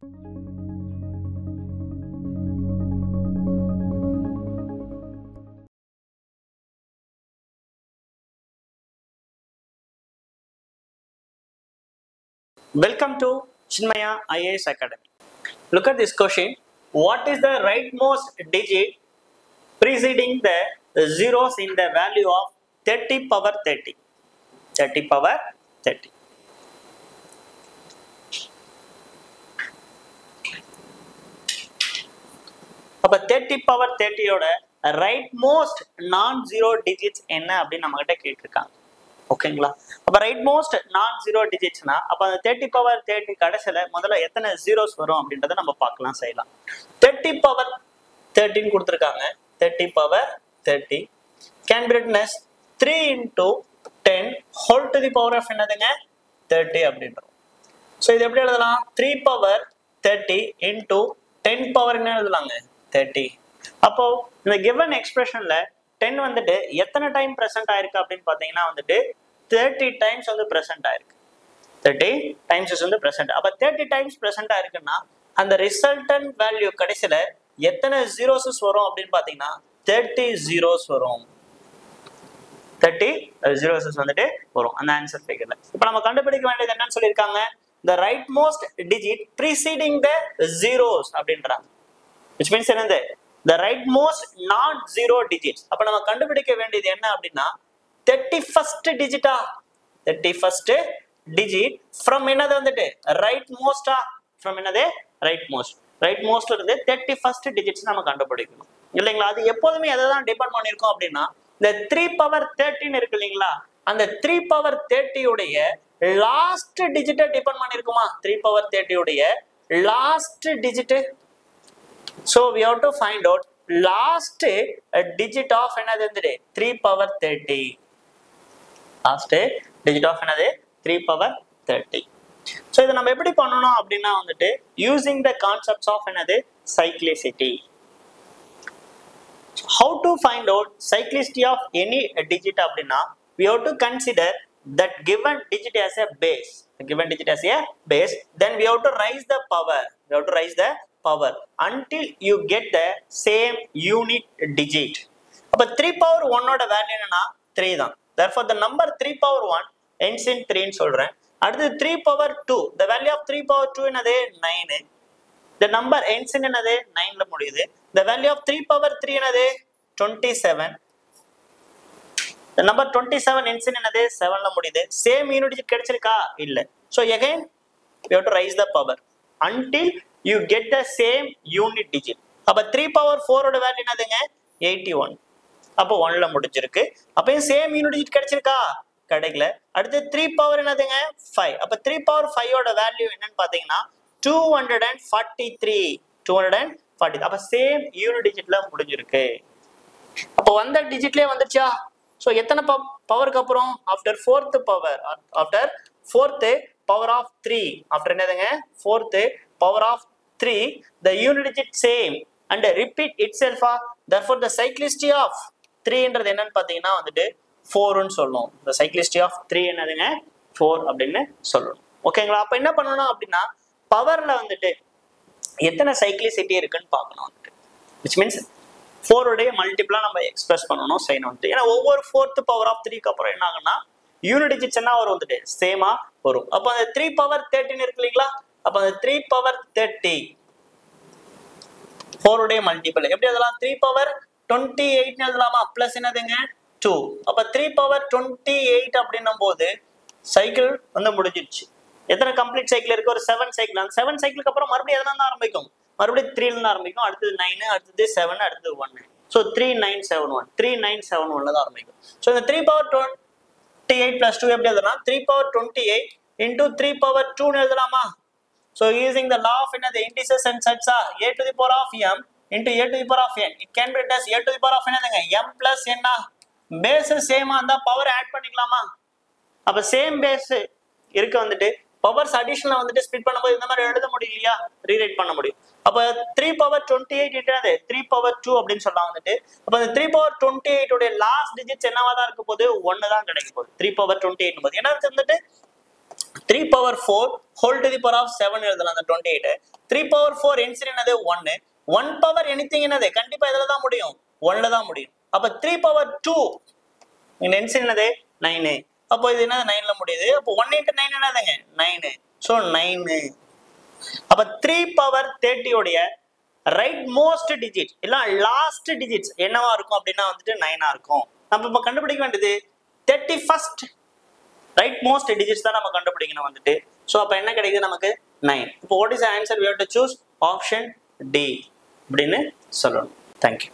Welcome to Chinmaya IAS Academy. Look at this question. What is the rightmost digit preceding the zeros in the value of 30 power 30? 30 power 30. அப்ப 30 power 30 ஓட rightmost non-zero digits என்ன அப்படின்னு நம்ம கிட்ட கேட்டிருக்காங்க. ஓகேங்களா? அப்ப rightmost non-zero digitsனா அப்ப அந்த 30 power 30 கடைசில முதல்ல எத்தனை zeros வரும் அப்படின்றத நம்ம பார்க்கலாம் செய்யலாம். 30 power 13 கொடுத்திருக்காங்க. 30 power 30 can be written as 3 into 10 whole to the power of என்னதுங்க 30 அப்படின்றோம். ஸோ இது எப்படி எழுதலாம்? 3 power 30 into 10 power என்ன எழுதலாங்க 30. அப்போ இந்த given expressionல 10 வந்துட்டு எத்தனை டைம் present ஆயிருக்கு அப்படின்னு பாத்தீங்கன்னா வந்துட்டு 30 times வந்து present ஆயிருக்கு. 30 times வந்து present. அப்ப 30 times present ஆயிருக்குன்னா அந்த resultant value கடைசில எத்தனை zeros வரும் அப்படின்னு பாத்தீங்கன்னா 30 zeros வரும். 30 zeros வந்துட்டு வரும் அந்த ஆன்சர் ஃபிகர்ல. இப்போ நம்ம கண்டுபிடிக்க வேண்டியது என்னன்னு சொல்லியிருக்காங்க? The rightmost digit preceding the zeros அப்படின்றாங்க. Which means என்னது? The rightmost non-zero digits. அப்ப நம்ம கண்டுபிடிக்க வேண்டியது என்ன அப்படின்னா 31st digit-ஆ 31st digit from என்னது வந்துட்டு rightmost-ஆ from என்னது rightmost. rightmost-ல இருந்து 31st digits நம்ம கண்டுபிடிக்கணும் இல்லைங்களா? அது எப்போதுமே எதை தான் டிபெண்ட் பண்ணியிருக்கோம் அப்படின்னா இந்த 3 power 13 இருக்கு இல்லைங்களா? அந்த 3 power 30 உடைய லாஸ்ட் டிஜிட்டை டிபெண்ட் பண்ணிருக்குமா? 3 power 30 உடைய last digit. So we have to find out last digit of another 3 power 30. Last digit of another 3 power 30. So இதை நம்ம எப்படி பண்ணணும் அப்படின்னா வந்துட்டு using the concepts of another cyclicity. How to find out cyclicity of any digit அப்படின்னா we have to consider that given digit as a base. The given digit as a base, then we have to raise the power. We have to raise the power until you get the same unit digit. அப்ப 3 power 1 ஓட value என்னன்னா 3 தான். Therefore the number 3 power 1 ends in 3 ன்னு சொல்றேன். அடுத்து 3 power 2, the value of 3 power 2 என்னது 9. The number ends in என்னது 9 ல முடியுது. The value of 3 power 3 என்னது 27. The number 27 ends in என்னது 7 ல முடியுது. Same unit digit கிடைச்சிருக்கா? இல்ல. So again we have to raise the power until you get the same unit digit. அப்ப 3 power 4 ஓட வேல்யூ என்னதுங்க 81. அப்ப 1 ல முடிஞ்சிருக்கு. அப்ப சேம் யூனிட் டிஜிட் கிடைச்சிருக்கா? கிடைக்கல. அடுத்து 3 power என்னதுங்க 5. அப்ப 3 power 5 ஓட வேல்யூ என்னன்னு பாத்தீங்கன்னா 243. 240. அப்ப சேம் யூனிட் டிஜிட்ல முடிஞ்சிருக்கு. அப்ப வந்த டிஜிட்லயே வந்துச்சா? சோ எத்தனை பவருக்கு அப்புறம் after 4th power, after 4th power of 3, after என்னதுங்க 4th power of 3, the unit digit same and repeat itself. Therefore the cyclicity of 3 ன்றது என்னன்னு பாத்தீங்கன்னா வந்துட்டு 4 ன்னு சொல்லணும். the cyclicity of 3 என்னதுங்க 4 அப்படின்னு சொல்லணும். ஓகேங்களா? அப்ப என்ன பண்ணணும் அப்படின்னா பவர்ல வந்துட்டு எத்தனை சைக்ளிசிட்டி இருக்குன்னு பார்க்கணும். which means 4 உடைய மல்டிபிளா நம்ம எக்ஸ்பிரஸ் பண்ணணும் செய்யணும். ஏன்னா ஒவ்வொரு 4th power of 3 க்கு அப்புறம் என்ன ஆகும்னா யூனிட் டிஜிட்ஸ் என்ன வரும் வந்துட்டு சேமா வரும். அப்ப அந்த 3 power 13 இருக்கு இல்லீங்களா? அப்ப அந்த 3 power 30 4 உடைய மல்டிபிள் எப்படி எழுதலாம்? 3 power 28 ன்னு எழுதலாமா? பிளஸ் என்னதுங்க 2. அப்ப 3 power 28 அப்படின்னும் போது சைக்கிள் வந்து முடிஞ்சிடுச்சு. எத்தனை கம்ப்ளீட் சைக்கிள் இருக்கு? ஒரு 7 சைக்கிள். அந்த 7 சைக்கிளுக்கு அப்புறம் மறுபடியும் எதனா தான் ஆரம்பிக்கும்? மறுபடியும் 3 ல இருந்து ஆரம்பிக்கும். அடுத்தது 9, அடுத்தது 7, அடுத்தது 1. சோ 3971 3971 ல தான் ஆரம்பிக்கும். சோ இந்த 3 power 28 plus 2 எப்படி எழுதலாம்? 3 power 28 into 3 power 2 ன்னு எழுதலாமா? So using the law of the indices and sets are a to the power of m into a to the power of n. It can be written as a to the power of m plus n. Base same அந்த power add பண்ணிக்கலாமா? அப்ப same base இருக்கு வந்துட்டு powers அடிஷனலா வந்துட்டு split பண்ணும்போது இந்த மாதிரி எழுத முடியலையா? ரீரைட் பண்ண முடியும். அப்ப 3 power 28 என்னது 3 power 2 அப்படின்னு சொல்லலாம் வந்துட்டு. அப்ப அந்த 3 power 28 உடைய லாஸ்ட் டிஜிட்ஸ் என்னவா தான் இருக்க போகுது? 1 தான் கிடைக்க போகுது. 3 power 28 போது என்ன வந்துட்டு 3 power 4 whole to the power of 7 எழுதலாம் அந்த 28. 3 power 4 NCN என்னது 1. 1 power anything என்னது கண்டிப்பா இதுல தான் முடியும் 1ல தான் முடியும். அப்ப 3 power 2 இங்க NCN என்னது 9. அப்போ இது என்னது 9ல முடியுது. அப்போ 1 into 9 என்னதுங்க 9. சோ 9. அப்ப 3 power 30 உடைய ரைட் மோஸ்ட் டிஜிட் இல்ல லாஸ்ட் டிஜிட்ஸ் என்னவா இருக்கும் அப்படின்னா வந்துட்டு 9 இருக்கும். நம்ம இப்ப கண்டுபிடிக்க வேண்டியது 31st ரைட் மோஸ்ட் டிஜிட்ஸ் தான் நம்ம கண்டுபிடிக்கணும் வந்துட்டு. சோ அப்ப என்ன கிடைக்குது நமக்கு 9. இப்போ what is answer? we have to choose option D அப்படின்னு சொல்லணும். Thank you.